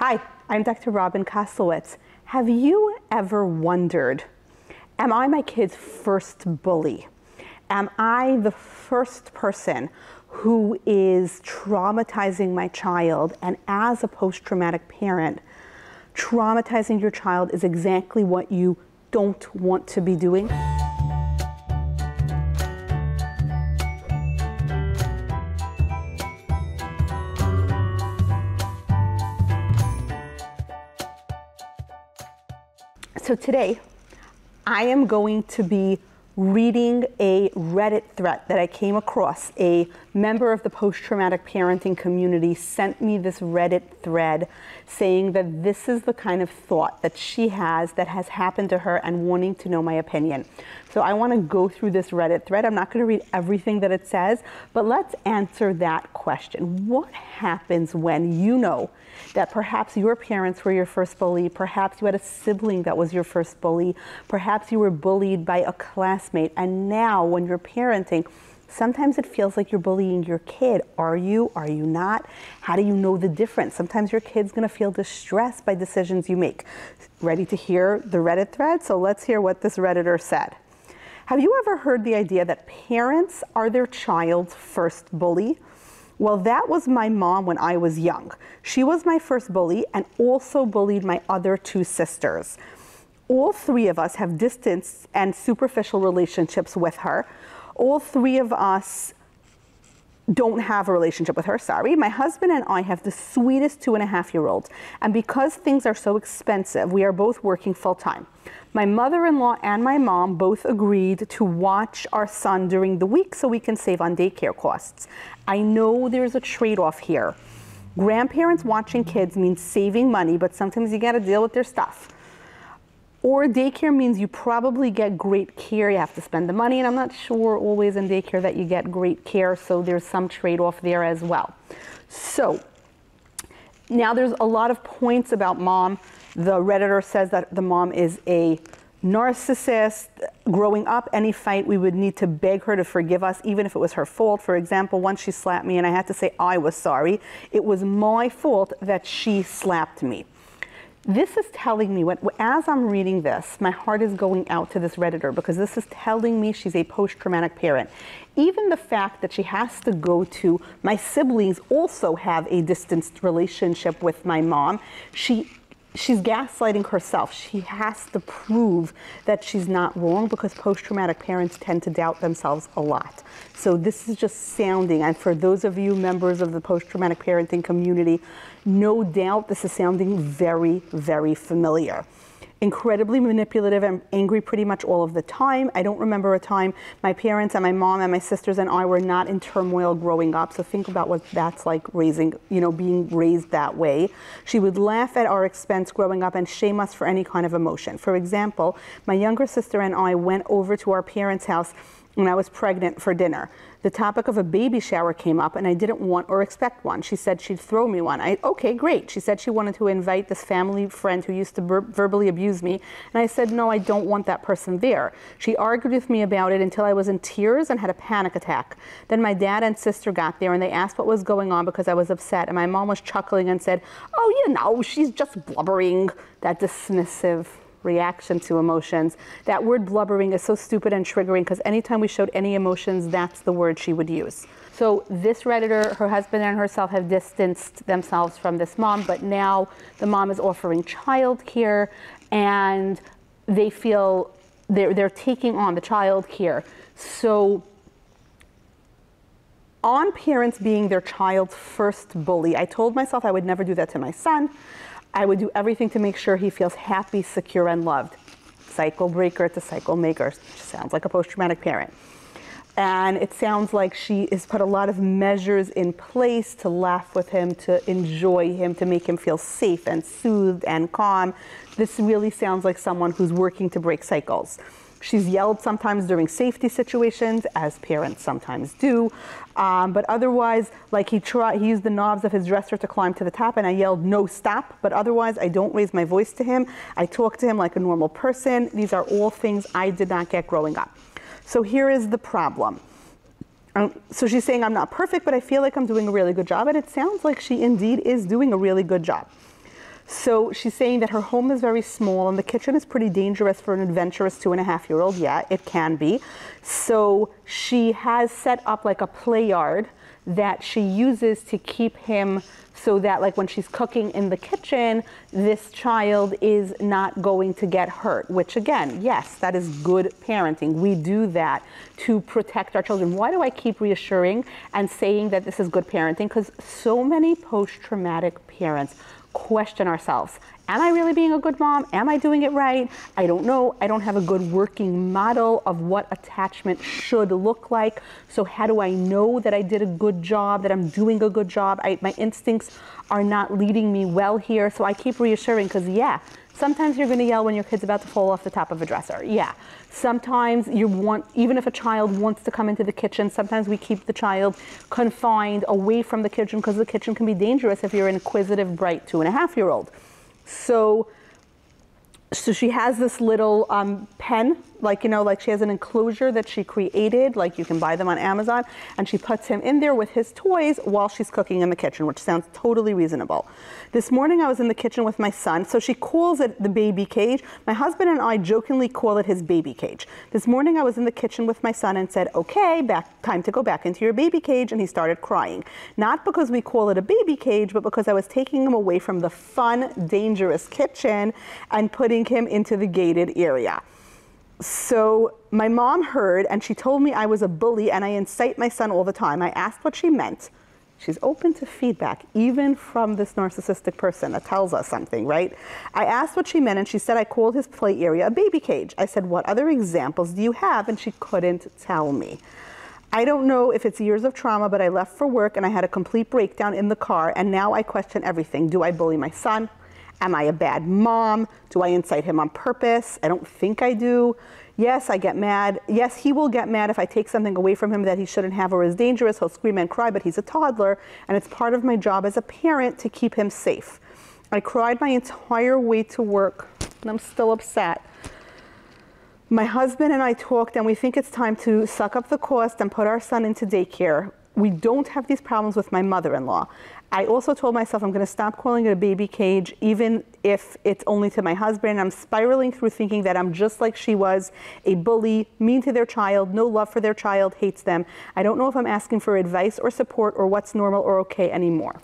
Hi, I'm Dr. Robin Koslowitz. Have you ever wondered, am I my kid's first bully? Am I the first person who is traumatizing my child? And as a post-traumatic parent, traumatizing your child is exactly what you don't want to be doing. So today, I am going to be reading a Reddit thread that I came across. A member of the post-traumatic parenting community sent me this Reddit thread saying that this is the kind of thought that she has that has happened to her and wanting to know my opinion. So I want to go through this Reddit thread. I'm not going to read everything that it says, but let's answer that question. What happens when you know that perhaps your parents were your first bully, perhaps you had a sibling that was your first bully, perhaps you were bullied by a classmate, and now when you're parenting, sometimes it feels like you're bullying your kid. Are you? Are you not? How do you know the difference? Sometimes your kid's going to feel distressed by decisions you make. Ready to hear the Reddit thread? So let's hear what this Redditor said. Have you ever heard the idea that parents are their child's first bully? Well, that was my mom when I was young. She was my first bully and also bullied my other two sisters. All three of us have distant and superficial relationships with her. All three of us don't have a relationship with her, sorry. My husband and I have the sweetest 2.5-year-olds. And because things are so expensive, we are both working full-time. My mother-in-law and my mom both agreed to watch our son during the week so we can save on daycare costs. I know there's a trade-off here. Grandparents watching kids means saving money, but sometimes you gotta deal with their stuff. Or daycare means you probably get great care. You have to spend the money, and I'm not sure always in daycare that you get great care, so there's some trade-off there as well. So now there's a lot of points about mom. The Redditor says that the mom is a narcissist. Growing up, any fight, we would need to beg her to forgive us, even if it was her fault. For example, once she slapped me and I had to say I was sorry. It was my fault that she slapped me. This is telling me, as I'm reading this, my heart is going out to this Redditor because this is telling me she's a post-traumatic parent. Even the fact that she has to go to, my siblings also have a distanced relationship with my mom. She's gaslighting herself. She has to prove that she's not wrong because post-traumatic parents tend to doubt themselves a lot. So this is just sounding, and for those of you members of the post-traumatic parenting community, no doubt this is sounding very, very familiar. Incredibly manipulative and angry pretty much all of the time. I don't remember a time my parents and my mom and my sisters and I were not in turmoil growing up. So think about what that's like raising, being raised that way. She would laugh at our expense growing up and shame us for any kind of emotion. For example, my younger sister and I went over to our parents' house when I was pregnant for dinner. The topic of a baby shower came up and I didn't want or expect one. She said she'd throw me one. Okay, great. She said she wanted to invite this family friend who used to verbally abuse me. And I said, no, I don't want that person there. She argued with me about it until I was in tears and had a panic attack. Then my dad and sister got there and they asked what was going on because I was upset. And my mom was chuckling and said, oh, she's just blubbering. That dismissive reaction to emotions. That word blubbering is so stupid and triggering because anytime we showed any emotions, that's the word she would use. So this Redditor, her husband and herself have distanced themselves from this mom, but now the mom is offering childcare and they feel they're taking on the childcare. So on parents being their child's first bully, I told myself I would never do that to my son. I would do everything to make sure he feels happy, secure, and loved. Cycle breaker to cycle maker. Sounds like a post-traumatic parent. And it sounds like she has put a lot of measures in place to laugh with him, to enjoy him, to make him feel safe and soothed and calm. This really sounds like someone who's working to break cycles. She's yelled sometimes during safety situations, as parents sometimes do. But otherwise, like he used the knobs of his dresser to climb to the top and I yelled, no, stop. But otherwise, I don't raise my voice to him. I talk to him like a normal person. These are all things I did not get growing up. So here is the problem. So she's saying I'm not perfect, but I feel like I'm doing a really good job. And it sounds like she indeed is doing a really good job. So she's saying that her home is very small and the kitchen is pretty dangerous for an adventurous 2.5-year-old. Yeah, it can be. So she has set up like a play yard that she uses to keep him, so that like when she's cooking in the kitchen, this child is not going to get hurt, which again, yes, that is good parenting. We do that to protect our children. Why do I keep reassuring and saying that this is good parenting? Because so many post-traumatic parents question ourselves. Am I really being a good mom? Am I doing it right? I don't know. I don't have a good working model of what attachment should look like. So how do I know that I did a good job, that I'm doing a good job? My instincts are not leading me well here. So I keep reassuring, because yeah, sometimes you're going to yell when your kid's about to fall off the top of a dresser. Yeah. Sometimes even if a child wants to come into the kitchen, sometimes we keep the child confined away from the kitchen, because the kitchen can be dangerous if you're an inquisitive, bright 2.5-year-old. So she has this little pen, like, like she has an enclosure that she created, like you can buy them on Amazon, and she puts him in there with his toys while she's cooking in the kitchen, which sounds totally reasonable. This morning I was in the kitchen with my son, so she calls it the baby cage. My husband and I jokingly call it his baby cage. This morning I was in the kitchen with my son and said, okay, time to go back into your baby cage, and he started crying. Not because we call it a baby cage, but because I was taking him away from the fun, dangerous kitchen and putting him into the gated area. So my mom heard, and she told me I was a bully and I incite my son all the time. I asked what she meant. She's open to feedback, even from this narcissistic person that tells us something, right? I asked what she meant, and she said I called his play area a baby cage. I said, what other examples do you have? And she couldn't tell me. I don't know if it's years of trauma, but I left for work and I had a complete breakdown in the car, and now I question everything. Do I bully my son? Am I a bad mom? Do I incite him on purpose? I don't think I do. Yes, I get mad. Yes, he will get mad if I take something away from him that he shouldn't have or is dangerous. He'll scream and cry, but he's a toddler, and it's part of my job as a parent to keep him safe. I cried my entire way to work, and I'm still upset. My husband and I talked, and we think it's time to suck up the cost and put our son into daycare. We don't have these problems with my mother-in-law. I also told myself I'm going to stop calling it a baby cage, even if it's only to my husband. I'm spiraling through thinking that I'm just like she was, a bully, mean to their child, no love for their child, hates them. I don't know if I'm asking for advice or support or what's normal or okay anymore.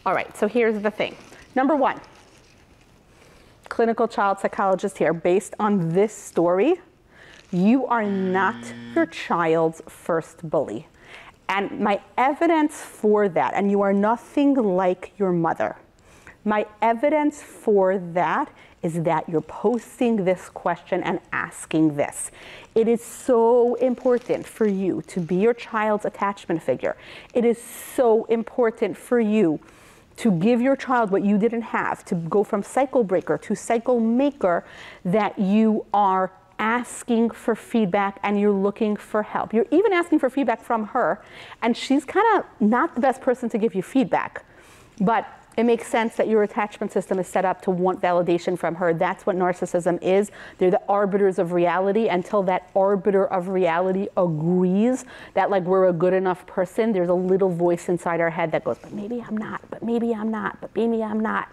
All right, so here's the thing. Number one, clinical child psychologist here. Based on this story, you are not your child's first bully. And my evidence for that, and you are nothing like your mother, my evidence for that is that you're posting this question and asking this. It is so important for you to be your child's attachment figure. It is so important for you to give your child what you didn't have, to go from cycle breaker to cycle maker, that you are asking for feedback and you're looking for help. You're even asking for feedback from her, and she's kind of not the best person to give you feedback. But it makes sense that your attachment system is set up to want validation from her. That's what narcissism is. They're the arbiters of reality. Until that arbiter of reality agrees that like we're a good enough person, there's a little voice inside our head that goes, but maybe I'm not, but maybe I'm not, but maybe I'm not.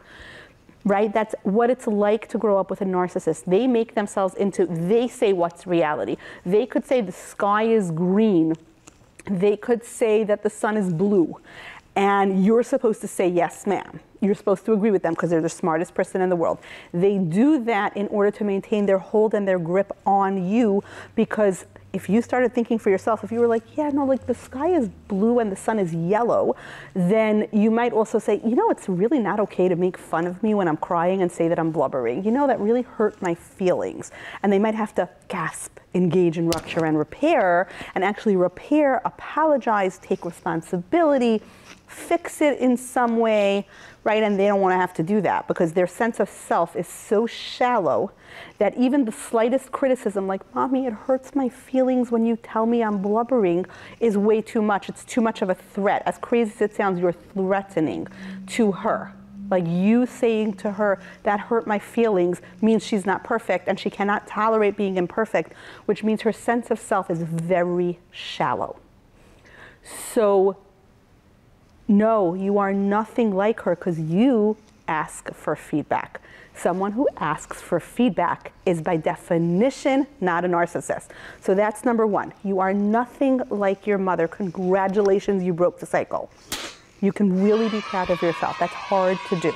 Right? That's what it's like to grow up with a narcissist. They make themselves into, they say what's reality. They could say the sky is green. They could say that the sun is blue. And you're supposed to say, yes, ma'am. You're supposed to agree with them because they're the smartest person in the world. They do that in order to maintain their hold and their grip on you, because if you started thinking for yourself, if you were like, yeah, no, like the sky is blue and the sun is yellow, then you might also say, you know, it's really not okay to make fun of me when I'm crying and say that I'm blubbering. You know, that really hurt my feelings. And they might have to gasp, engage in rupture and repair, and actually repair, apologize, take responsibility, fix it in some way, right? And they don't want to have to do that because their sense of self is so shallow that even the slightest criticism, like, mommy, it hurts my feelings when you tell me I'm blubbering, is way too much. It's too much of a threat. As crazy as it sounds, you're threatening to her. Like, you saying to her, that hurt my feelings, means she's not perfect and she cannot tolerate being imperfect, which means her sense of self is very shallow. So no, you are nothing like her, because you, ask for feedback. Someone who asks for feedback is by definition not a narcissist. So that's number one. You are nothing like your mother. Congratulations, you broke the cycle. You can really be proud of yourself. That's hard to do.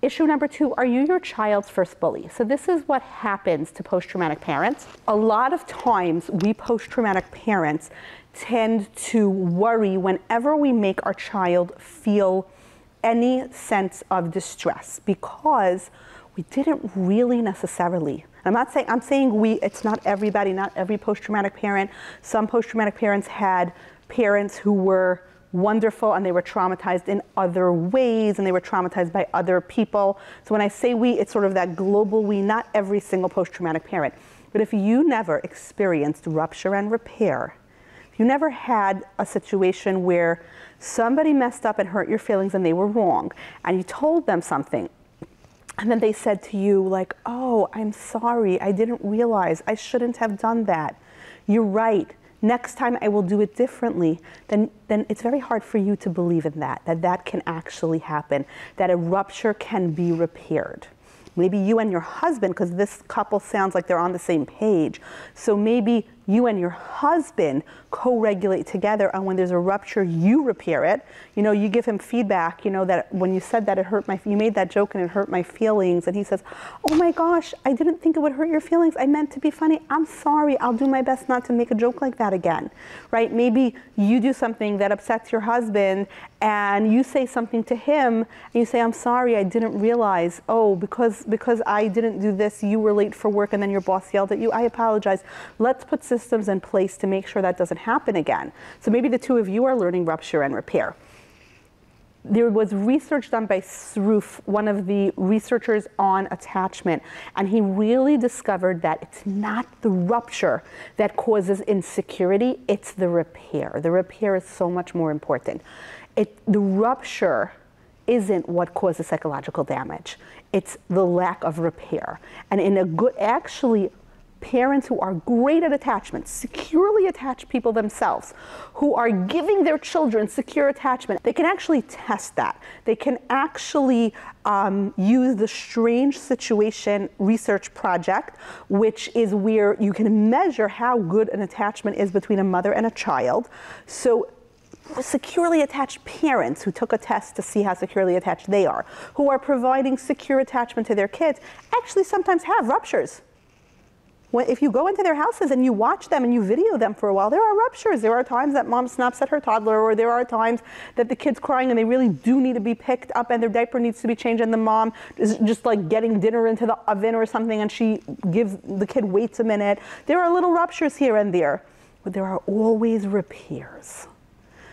Issue number two, are you your child's first bully? So this is what happens to post-traumatic parents. A lot of times we post-traumatic parents tend to worry whenever we make our child feel any sense of distress because we didn't really necessarily. I'm saying we, it's not everybody, not every post-traumatic parent. Some post-traumatic parents had parents who were wonderful and they were traumatized in other ways and they were traumatized by other people. So when I say we, it's sort of that global we, not every single post-traumatic parent. But if you never experienced rupture and repair, if you never had a situation where somebody messed up and hurt your feelings and they were wrong, and you told them something, and then they said to you like, oh, I'm sorry, I didn't realize, I shouldn't have done that. You're right, next time I will do it differently, then it's very hard for you to believe in that can actually happen, that a rupture can be repaired. Maybe you and your husband, because this couple sounds like they're on the same page, so maybe you and your husband co-regulate together, and when there's a rupture, you repair it. You know, you give him feedback, you know, that when you said that it hurt you made that joke and it hurt my feelings, and he says, oh my gosh, I didn't think it would hurt your feelings. I meant to be funny. I'm sorry. I'll do my best not to make a joke like that again, right? Maybe you do something that upsets your husband, and you say something to him, and you say, I'm sorry, I didn't realize, oh, because I didn't do this, you were late for work, and then your boss yelled at you. I apologize. Let's put systems in place to make sure that doesn't happen again. So maybe the two of you are learning rupture and repair. There was research done by Sroof, one of the researchers on attachment, and he really discovered that it's not the rupture that causes insecurity, it's the repair. The repair is so much more important. The rupture isn't what causes psychological damage. It's the lack of repair. And in a good, actually, parents who are great at attachment, securely attached people themselves, who are giving their children secure attachment, they can actually test that. They can actually use the Strange Situation Research Project, which is where you can measure how good an attachment is between a mother and a child. So securely attached parents who took a test to see how securely attached they are, who are providing secure attachment to their kids, actually sometimes have ruptures. If you go into their houses and you watch them and you video them for a while, there are ruptures. There are times that mom snaps at her toddler, or there are times that the kid's crying and they really do need to be picked up and their diaper needs to be changed, and the mom is just like getting dinner into the oven or something and she gives the kid, waits a minute. There are little ruptures here and there, but there are always repairs.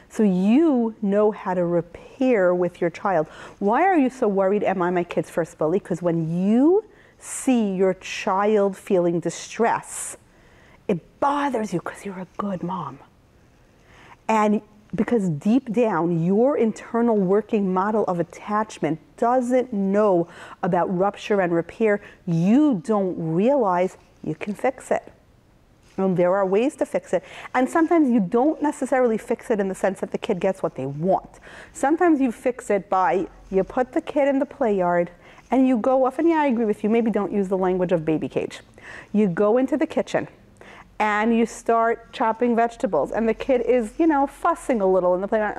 So you know how to repair with your child. Why are you so worried, am I my kid's first bully? Because when you see your child feeling distress, it bothers you because you're a good mom. And because deep down, your internal working model of attachment doesn't know about rupture and repair, you don't realize you can fix it. And there are ways to fix it. And sometimes you don't necessarily fix it in the sense that the kid gets what they want. Sometimes you fix it by, you put the kid in the play yard, and you go off, and yeah, I agree with you, maybe don't use the language of baby cage. You go into the kitchen and you start chopping vegetables, and the kid is, you know, fussing a little in the playground,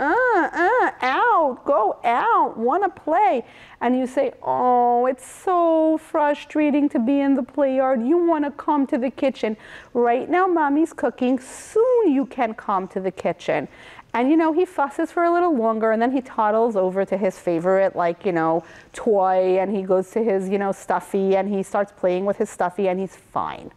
out, go out, wanna play. And you say, oh, it's so frustrating to be in the play yard. You wanna come to the kitchen. Right now, mommy's cooking, soon you can come to the kitchen. And, you know, he fusses for a little longer, and then he toddles over to his favorite, like, you know, toy, and he goes to his, you know, stuffy, and he starts playing with his stuffy, and he's fine.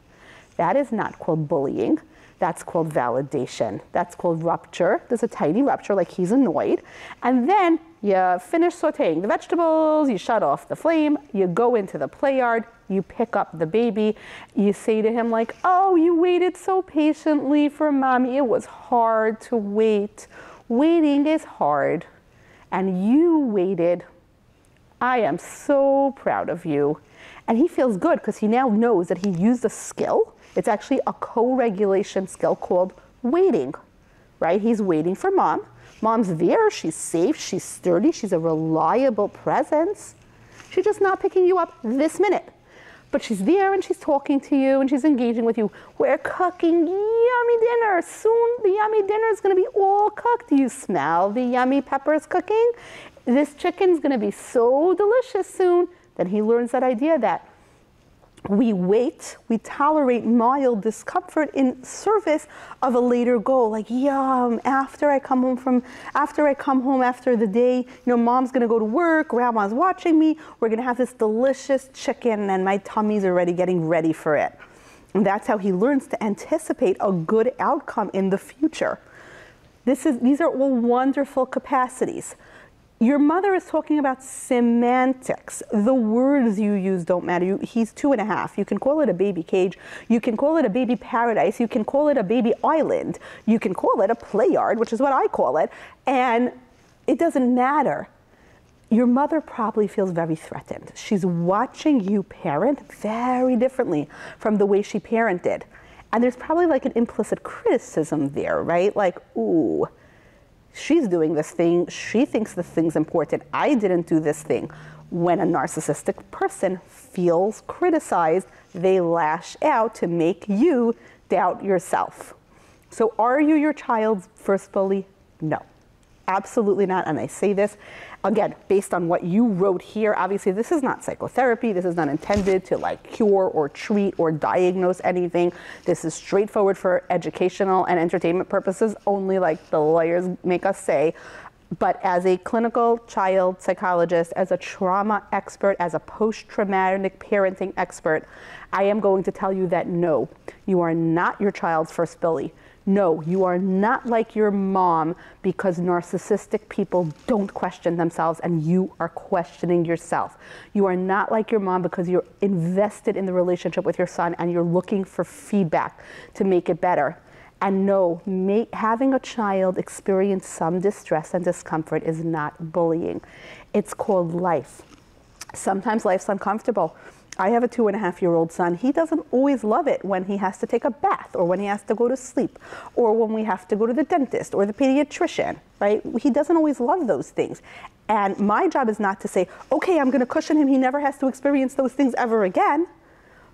That is not called bullying. That's called validation. That's called rupture. There's a tiny rupture, like he's annoyed. And then you finish sauteing the vegetables, you shut off the flame, you go into the play yard, you pick up the baby, you say to him like, oh, you waited so patiently for mommy. It was hard to wait. Waiting is hard. And you waited. I am so proud of you. And he feels good because he now knows that he used a skill. It's actually a co-regulation skill called waiting, right? He's waiting for mom. Mom's there, she's safe, she's sturdy, she's a reliable presence. She's just not picking you up this minute. But she's there and she's talking to you and she's engaging with you. We're cooking yummy dinner. Soon the yummy dinner is gonna be all cooked. Do you smell the yummy peppers cooking? This chicken's gonna be so delicious soon. Then he learns that idea that we wait, we tolerate mild discomfort in service of a later goal. Like, yum, after I come home after the day, Mom's gonna go to work, Grandma's watching me, we're gonna have this delicious chicken and my tummy's already getting ready for it. And that's how he learns to anticipate a good outcome in the future. These are all wonderful capacities. Your mother is talking about semantics. The words you use don't matter. He's 2.5. You can call it a baby cage. You can call it a baby paradise. You can call it a baby island. You can call it a play yard, which is what I call it. And it doesn't matter. Your mother probably feels very threatened. She's watching you parent very differently from the way she parented. And there's probably like an implicit criticism there, right? Like, ooh, she's doing this thing, she thinks this thing's important, I didn't do this thing. When a narcissistic person feels criticized, they lash out to make you doubt yourself. So are you your child's first bully? No, absolutely not. And I say this, again, based on what you wrote here. Obviously, this is not psychotherapy. This is not intended to like cure or treat or diagnose anything. This is straightforward for educational and entertainment purposes, only like the lawyers make us say. But as a clinical child psychologist, as a trauma expert, as a post-traumatic parenting expert, I am going to tell you that no, you are not your child's first bully. No, you are not like your mom, because narcissistic people don't question themselves and you are questioning yourself. You are not like your mom because you're invested in the relationship with your son and you're looking for feedback to make it better. And no, having a child experience some distress and discomfort is not bullying. It's called life. Sometimes life's uncomfortable. I have a 2.5-year-old son. He doesn't always love it when he has to take a bath or when he has to go to sleep or when we have to go to the dentist or the pediatrician, right? He doesn't always love those things. And my job is not to say, okay, I'm gonna cushion him. He never has to experience those things ever again.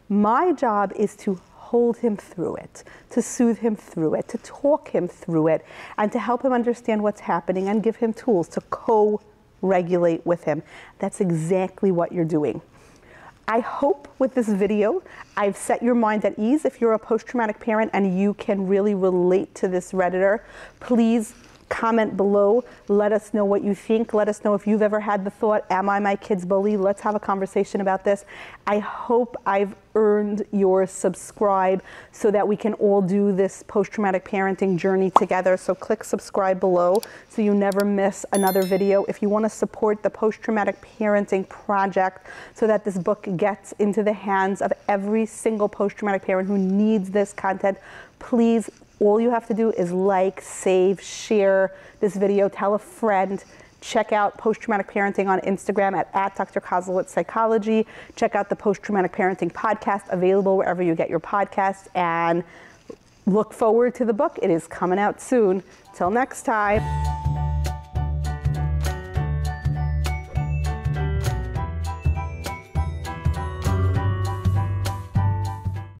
My job is to hold him through it, to soothe him through it, to talk him through it, and to help him understand what's happening and give him tools to co-regulate with him. That's exactly what you're doing. I hope with this video, I've set your mind at ease. If you're a post-traumatic parent and you can really relate to this Redditor, please comment below. Let us know what you think. Let us know if you've ever had the thought, am I my kid's bully? Let's have a conversation about this. I hope I've earned your subscribe so that we can all do this post-traumatic parenting journey together. So click subscribe below so you never miss another video. If you want to support the post-traumatic parenting project so that this book gets into the hands of every single post-traumatic parent who needs this content, please, all you have to do is like, save, share this video, tell a friend. Check out Post-Traumatic Parenting on Instagram at Dr. Kozlowitz Psychology. Check out the Post-Traumatic Parenting podcast, available wherever you get your podcasts. And look forward to the book. It is coming out soon. Till next time.